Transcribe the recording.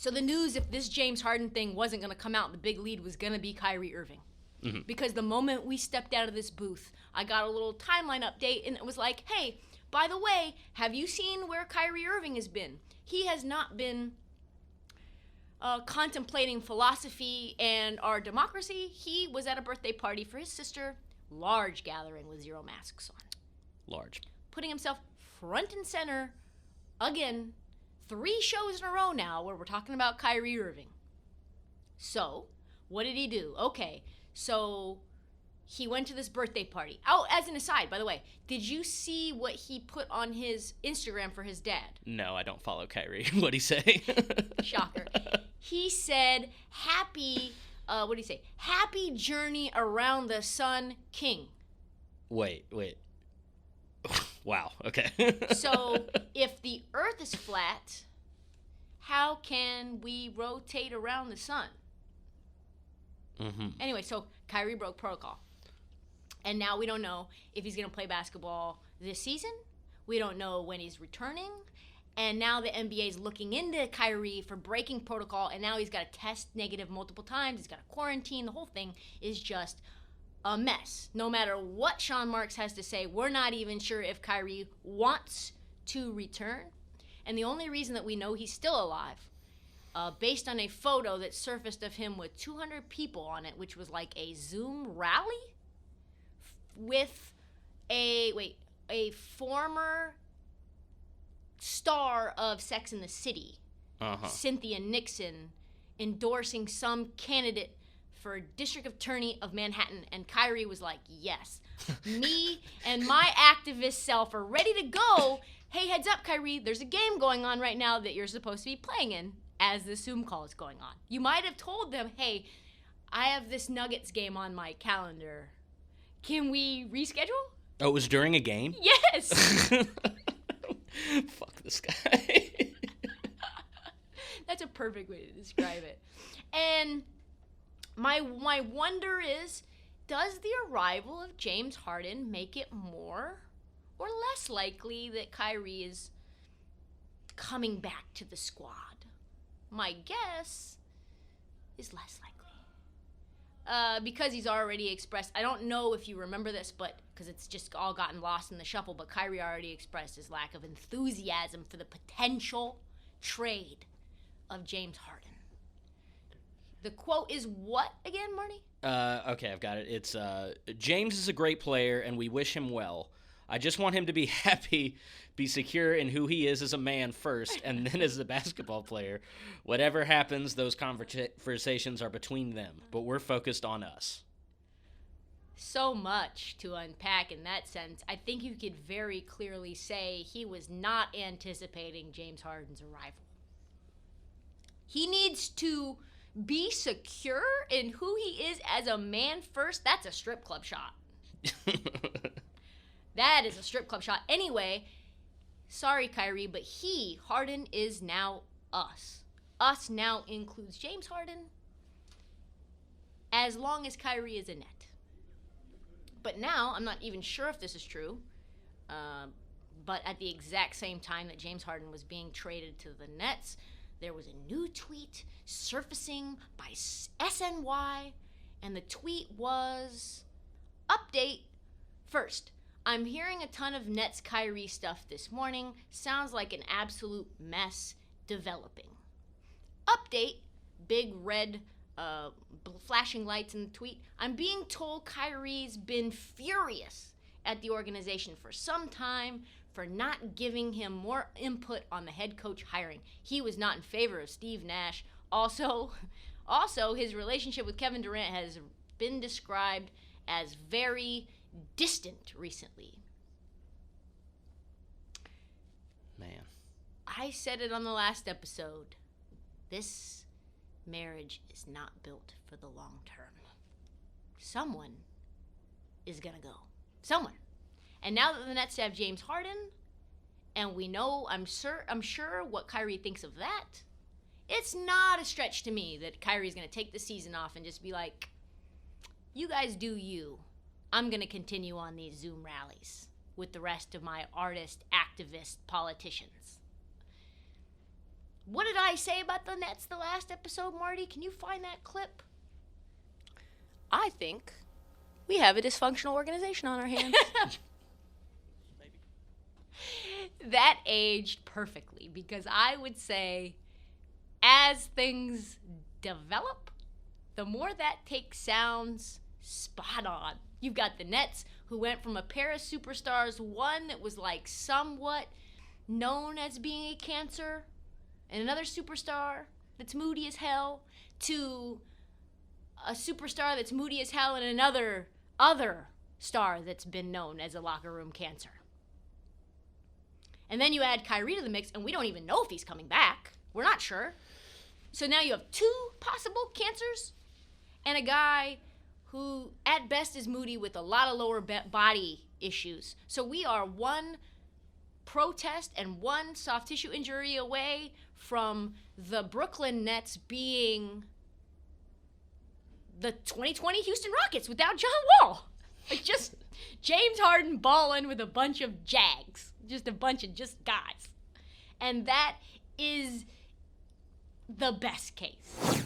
So the news, if this James Harden thing wasn't going to come out, the big lead was going to be Kyrie Irving. Mm-hmm. Because the moment we stepped out of this booth, I got a little timeline update, and it was like, hey, by the way, have you seen where Kyrie Irving has been? He has not been contemplating philosophy and our democracy. He was at a birthday party for his sister, large gathering with 0 masks on. Large. Putting himself front and center again, 3 shows in a row now where we're talking about Kyrie Irving. So, what did he do? Okay, so he went to this birthday party. Oh, as an aside, by the way, did you see what he put on his Instagram for his dad? No, I don't follow Kyrie. What'd he say? Shocker. He said, happy, what did he say? Happy journey around the sun, king. Wait. Wow, okay. So, if the earth is flat, how can we rotate around the sun? Mm-hmm. Anyway, so Kyrie broke protocol. And now we don't know if he's going to play basketball this season. We don't know when he's returning. And now the NBA is looking into Kyrie for breaking protocol, and now he's got to test negative multiple times. He's got to quarantine. The whole thing is just a mess. No matter what Sean Marks has to say, we're not even sure if Kyrie wants to return. And the only reason that we know he's still alive, based on a photo that surfaced of him with 200 people on it, which was like a Zoom rally with a former star of Sex and the City, Cynthia Nixon, endorsing some candidate for District Attorney of Manhattan, and Kyrie was like, yes, me and my activist self are ready to go. Hey, heads up, Kyrie, there's a game going on right now that you're supposed to be playing in as the Zoom call is going on. You might have told them, hey, I have this Nuggets game on my calendar. Can we reschedule? Oh, it was during a game? Yes! Fuck this guy. That's a perfect way to describe it. And my wonder is, does the arrival of James Harden make it more or less likely that Kyrie is coming back to the squad? My guess is less likely. Because he's already expressed, I don't know if you remember this, but because it's just all gotten lost in the shuffle, but Kyrie already expressed his lack of enthusiasm for the potential trade of James Harden. The quote is what again, Marty? Okay, I've got it. It's, James is a great player, and we wish him well. I just want him to be happy, be secure in who he is as a man first, and then as a basketball player. Whatever happens, those conversations are between them, but we're focused on us. So much to unpack in that sense. I think you could very clearly say he was not anticipating James Harden's arrival. He needs to be secure in who he is as a man first. That's a strip club shot. That is a strip club shot. Anyway, sorry, Kyrie, but Harden, is now us. Us now includes James Harden, as long as Kyrie is in net. But now, I'm not even sure if this is true, but at the exact same time that James Harden was being traded to the Nets, there was a new tweet surfacing by SNY, and the tweet was, update, first, I'm hearing a ton of Nets Kyrie stuff this morning. Sounds like an absolute mess developing. Update, big red flashing lights in the tweet. I'm being told Kyrie's been furious at the organization for some time for not giving him more input on the head coach hiring. He was not in favor of Steve Nash. Also, his relationship with Kevin Durant has been described as very distant recently. Man. I said it on the last episode. This marriage is not built for the long term. Someone is gonna go. Someone. And now that the Nets have James Harden, and we know, I'm sure what Kyrie thinks of that, it's not a stretch to me that Kyrie's gonna take the season off and just be like, you guys do you. I'm going to continue on these Zoom rallies with the rest of my artist, activist, politicians. What did I say about the Nets the last episode, Marty? Can you find that clip? I think we have a dysfunctional organization on our hands. That aged perfectly, because I would say as things develop, the more that take sounds spot on. You've got the Nets, who went from a pair of superstars, one that was like somewhat known as being a Cancer, and another superstar that's moody as hell, to a superstar that's moody as hell and another other star that's been known as a locker room Cancer. And then you add Kyrie to the mix, and we don't even know if he's coming back. We're not sure. So now you have two possible Cancers and a guy who at best is moody with a lot of lower body issues. So we are one protest and one soft tissue injury away from the Brooklyn Nets being the 2020 Houston Rockets without John Wall. Like, just James Harden balling with a bunch of Jags. Just a bunch of just guys. And that is the best case.